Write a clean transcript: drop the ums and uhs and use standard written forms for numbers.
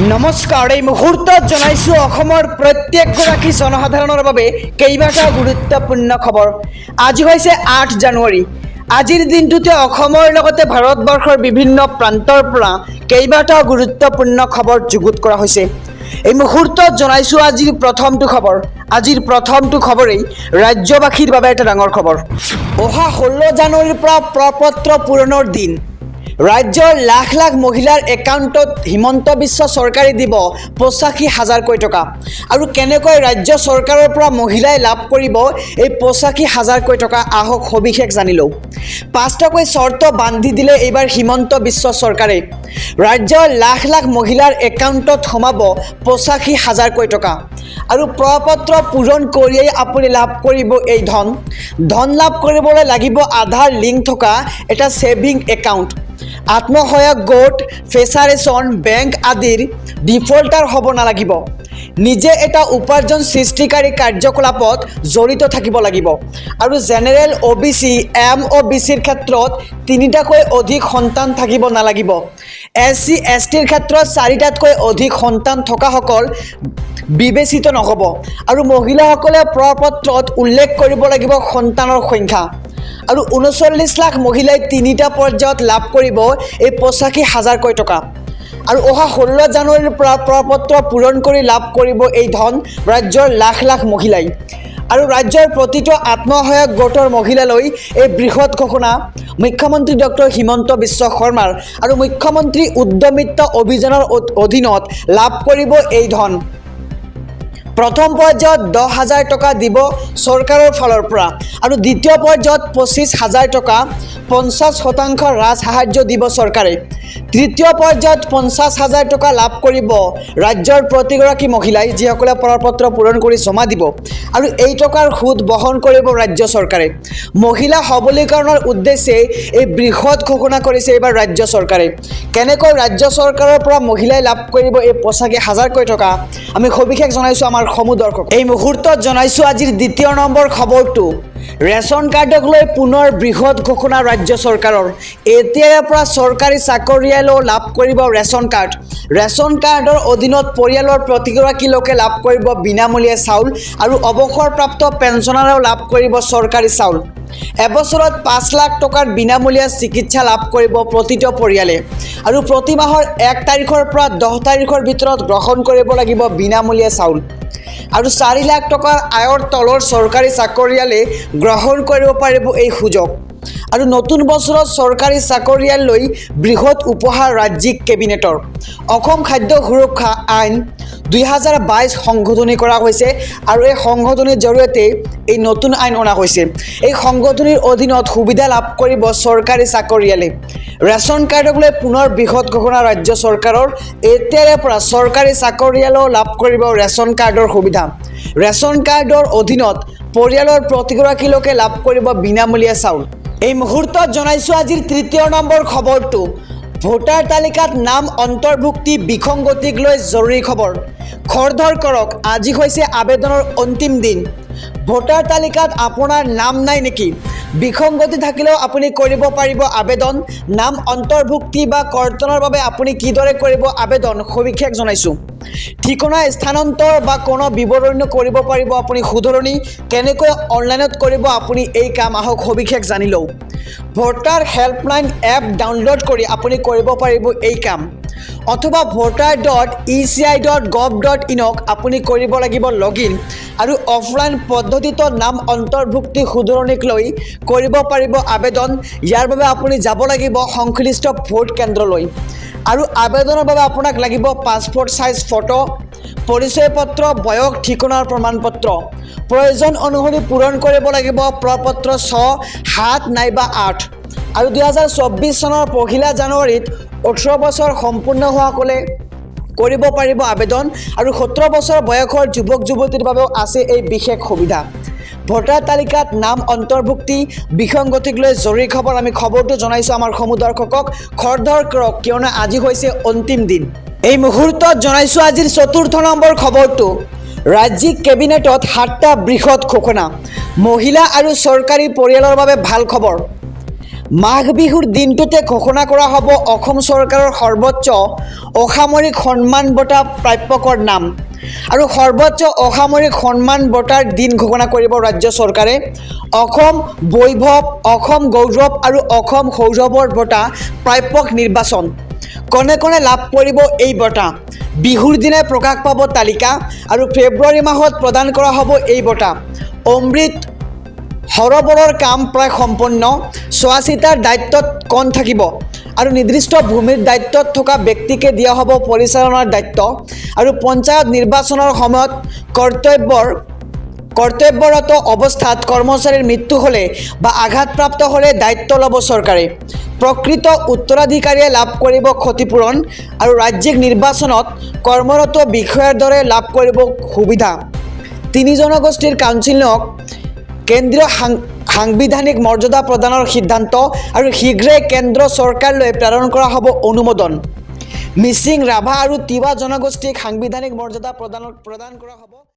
নমস্কাৰ এই মুহূৰ্তত জনাইছো অসমৰ প্ৰত্যেকগৰাকী জনসাধাৰণৰ বাবে কেইবাটাও গুৰুত্বপূৰ্ণ খবৰ। আজি হৈছে 8 জানুৱাৰী। আজিৰ দিনটোতে অসমৰ লগতে ভাৰতবৰ্ষৰ বিভিন্ন প্ৰান্তৰ পৰা কেইবাটাও গুৰুত্বপূৰ্ণ খবৰ যুগুত কৰা হৈছে। এই মুহূৰ্তত জনাইছো আজিৰ প্ৰথমটো খবৰ। আজিৰ প্ৰথমটো খবৰেই ৰাজ্যবাসীৰ বাবে এটা ডাঙৰ খবৰ। অহা 16 জানুৱাৰীৰ পৰা প্ৰপত্ৰ পূৰণৰ দিন। ৰাজ্যৰ লাখ লাখ মহিলাৰ একাউণ্টত হিমন্ত বিশ্ব চৰকাৰে দিব ৮৫,০০০ টকা। আৰু কেনেকৈ ৰাজ্য চৰকাৰৰ পৰা মহিলাই লাভ কৰিব এই ৮৫,০০০ টকা, আহক সবিশেষ জানি লওঁ। ৫টাকৈ চৰ্ত বান্ধি দিলে এইবাৰ হিমন্ত বিশ্ব চৰকাৰে। ৰাজ্যৰ লাখ লাখ মহিলাৰ একাউণ্টত সোমাব ৮৫,০০০ টকা। আৰু প্ৰপত্ৰ পূৰণ কৰিয়েই আপুনি লাভ কৰিব এই ধন লাভ কৰিবলৈ লাগিব আধাৰ লিংক থকা এটা ছেভিং একাউণ্ট। আত্মসহায়ক গোট, ফেডাৰেশ্যন, বেংক আদিৰ ডিফল্টাৰ হ'ব নালাগিব। নিজে এটা উপাৰ্জন সৃষ্টিকাৰী কাৰ্যকলাপত জড়িত থাকিব লাগিব। আৰু জেনেৰেল OBC, MOBCৰ ক্ষেত্ৰত ৩টাকৈ অধিক সন্তান থাকিব নালাগিব। SC, STৰ ক্ষেত্ৰত ৪টাতকৈ অধিক সন্তান থকাসকল বিবেচিত নহ'ব। আৰু মহিলাসকলে প্ৰপত্ৰত উল্লেখ কৰিব লাগিব সন্তানৰ সংখ্যা। আৰু ৩৯ লাখ মহিলাই ৩টা পৰ্যায়ত লাভ কৰিব এই ৮৫,০০০ টকা। আৰু অহা 16 জানুৱাৰীৰ পৰা প্ৰপত্ৰ পূৰণ কৰি লাভ কৰিব এই ধন ৰাজ্যৰ লাখ লাখ মহিলাই। আৰু ৰাজ্যৰ প্ৰতিটো আত্মসহায়ক গোটৰ মহিলালৈ এই বৃহৎ ঘোষণা মুখ্যমন্ত্ৰী ডক্টৰ হিমন্ত বিশ্ব শৰ্মাৰ। আৰু মুখ্যমন্ত্ৰী উদ্যমিতা অভিযানৰ অধীনত লাভ কৰিব এই ধন। প্ৰথম পৰ্যায়ত ১০,০০০ টকা দিব চৰকাৰৰ ফালৰ পৰা। আৰু দ্বিতীয় পৰ্যায়ত ২৫,০০০ টকা, ৫০% ৰাজ সাহায্য দিব চৰকাৰে। তৃতীয় পৰ্যায়ত ৫০,০০০ টকা লাভ কৰিব ৰাজ্যৰ প্ৰতিগৰাকী মহিলাই, যিসকলে প্ৰপত্ৰ পূৰণ কৰি জমা দিব। আৰু এই টকাৰ সুদ বহন কৰিব ৰাজ্য চৰকাৰে। মহিলা সবলীকৰণৰ উদ্দেশ্যে এই বৃহৎ ঘোষণা কৰিছে এইবাৰ ৰাজ্য চৰকাৰে। কেনেকৈ ৰাজ্য চৰকাৰৰ পৰা মহিলাই লাভ কৰিব এই ৮৫,০০০ টকা, আমি সবিশেষ জনাইছোঁ আমাৰ সমূহ দৰ্শক। এই মুহূৰ্তত জনাইছোঁ আজিৰ দ্বিতীয় নম্বৰ খবৰটো। ৰেচন কাৰ্ডক লৈ পুনৰ বৃহৎ ঘোষণা ৰাজ্য চৰকাৰৰ। এতিয়াৰে পৰা চৰকাৰী চাকৰিয়ালেও লাভ কৰিব ৰেচন কাৰ্ড। ৰেচন কাৰ্ডৰ অধীনত পৰিয়ালৰ প্ৰতিগৰাকী লোকে লাভ কৰিব বিনামূলীয়া চাউল। আৰু অৱসৰপ্ৰাপ্ত পেঞ্চনাৰেও লাভ কৰিব চৰকাৰী চাউল। এবছৰত ৫ লাখ টকাৰ বিনামূলীয়া চিকিৎসা লাভ কৰিব প্ৰতিটো পৰিয়ালে। আৰু প্ৰতি মাহৰ ১ তাৰিখৰ পৰা ১০ তাৰিখৰ ভিতৰত গ্ৰহণ কৰিব লাগিব বিনামূলীয়া চাউল। আৰু ৪ লাখ টকাৰ আয়ৰ তলৰ চৰকাৰী চাকৰিয়ালে গ্ৰহণ কৰিব পাৰিব এই সুযোগ। আৰু নতুন বছৰত চৰকাৰী চাকৰিয়াললৈ বৃহৎ উপহাৰ ৰাজ্যিক কেবিনেটৰ। অসম খাদ্য সুৰক্ষা আইন ২০২২ সংশোধনী কৰা হৈছে। আৰু এই সংশোধনীৰ জৰিয়তে এই নতুন আইন অনা হৈছে। এই সংশোধনীৰ অধীনত সুবিধা লাভ কৰিব চৰকাৰী চাকৰিয়ালে। ৰেচন কাৰ্ডক লৈ পুনৰ বৃহৎ ঘোষণা ৰাজ্য চৰকাৰৰ। এতিয়াৰে পৰা চৰকাৰী চাকৰিয়ালেও লাভ কৰিব ৰেচন কাৰ্ডৰ সুবিধা। ৰেচন কাৰ্ডৰ অধীনত পৰিয়ালৰ প্ৰতিগৰাকী লোকে লাভ কৰিব বিনামূলীয়া চাউল। এই মুহূৰ্তত জনাইছোঁ আজিৰ তৃতীয় নম্বৰ খবৰটো। ভোটাৰ তালিকাত নাম অন্তৰ্ভুক্তি বিসংগতিক লৈ জৰুৰী খবৰ। খৰধৰ কৰক, আজি হৈছে আবেদনৰ অন্তিম দিন। ভোটাৰ তালিকাত আপোনাৰ নাম নাই নেকি? বিসংগতি থাকিলেও আপুনি কৰিব পাৰিব আবেদন। নাম অন্তৰ্ভুক্তি বা কৰ্তনৰ বাবে আপুনি কিদৰে কৰিব আবেদন, সবিশেষ জনাইছোঁ। ঠিকনা স্থানান্তৰ বা কোনো বিৱৰণী কৰিব পাৰিব আপুনি শুধৰণি। কেনেকৈ অনলাইনত কৰিব আপুনি এই কাম, আহক সবিশেষ জানি লওঁ। ভোটাৰ হেল্পলাইন এপ ডাউনলোড কৰি আপুনি কৰিব পাৰিব এই কাম। অথবা voter.eci.gov.in আপুনি কৰিব লাগিব লগইন। আৰু অফলাইন পদ্ধতিত নাম অন্তৰ্ভুক্তি শুধৰণিক লৈ কৰিব পাৰিব আবেদন। ইয়াৰ বাবে আপুনি যাব লাগিব সংশ্লিষ্ট ভোট কেন্দ্ৰলৈ। আৰু আবেদনৰ বাবে আপোনাক লাগিব পাছপোৰ্ট চাইজ ফটো, পৰিচয় পত্ৰ, বয়স, ঠিকনাৰ প্ৰমাণপত্ৰ। প্ৰয়োজন অনুসৰি পূৰণ কৰিব লাগিব প্ৰপত্ৰ ৬, ৭ নাইবা ৮। আৰু ২০২৪ চনৰ ১ জানুৱাৰীত ১৮ বছৰ সম্পূৰ্ণ হোৱাসকলে কৰিব পাৰিব আবেদন। আৰু ১৭ বছৰ বয়সৰ যুৱক যুৱতীৰ বাবেও আছে এই বিশেষ সুবিধা। ভোটাৰ তালিকাত নাম অন্তৰ্ভুক্তি বিসংগতিক লৈ জৰুৰী খবৰ। আমি খবৰটো জনাইছোঁ আমাৰ সমূহ দৰ্শকক। খৰধৰ কৰক, কিয়নো আজি হৈছে অন্তিম দিন। এই মুহূৰ্তত জনাইছোঁ আজিৰ চতুৰ্থ নম্বৰ খবৰটো। ৰাজ্যিক কেবিনেটত ৭টা বৃহৎ ঘোষণা। মহিলা আৰু চৰকাৰী পৰিয়ালৰ বাবে ভাল খবৰ। মাঘ বিহুৰ দিনটোতে ঘোষণা কৰা হ'ব অসম চৰকাৰৰ সৰ্বোচ্চ অসামৰিক সন্মান বঁটা প্ৰাপকৰ নাম আৰু সৰ্বোচ্চ অসামৰিক সন্মান বঁটাৰ দিন ঘোষণা কৰিব ৰাজ্য চৰকাৰে। অসম বৈভৱ, অসম গৌৰৱ আৰু অসম সৌৰভৰ বঁটা প্ৰাপক নিৰ্বাচন। কোনে কোনে লাভ কৰিব এই বঁটা? বিহুৰ দিনাই প্ৰকাশ পাব তালিকা আৰু ফেব্ৰুৱাৰী মাহত প্ৰদান কৰা হ'ব এই বঁটা। অমৃত সৰোবৰৰ কাম প্ৰায় সম্পন্ন। চোৱা চিতাৰ দায়িত্বত কোন থাকিব আৰু নিৰ্দিষ্ট ভূমিৰ দায়িত্বত থকা ব্যক্তিকে দিয়া হ'ব পৰিচালনাৰ দায়িত্ব আৰু পঞ্চায়ত নিৰ্বাচনৰ সময়ত কৰ্তব্যৰত অৱস্থাত কৰ্মচাৰীৰ মৃত্যু হ'লে বা আঘাতপ্ৰাপ্ত হ'লে দায়িত্ব ল'ব চৰকাৰে। প্ৰকৃত উত্তৰাধিকাৰীয়ে লাভ কৰিব ক্ষতিপূৰণ আৰু ৰাজ্যিক নিৰ্বাচনত কৰ্মৰত বিষয়াৰ দৰে লাভ কৰিব সুবিধা। 3 জনগোষ্ঠীৰ কাউন্সিলক কেন্দ্ৰীয় সাংবিধানিক মৰ্যাদা প্ৰদানৰ সিদ্ধান্ত আৰু শীঘ্ৰেই কেন্দ্ৰ চৰকাৰলৈ প্ৰেৰণ কৰা হ'ব অনুমোদন। মিচিং, ৰাভা আৰু তিৱা জনগোষ্ঠীক সাংবিধানিক মৰ্যাদা প্ৰদান কৰা হ'ব।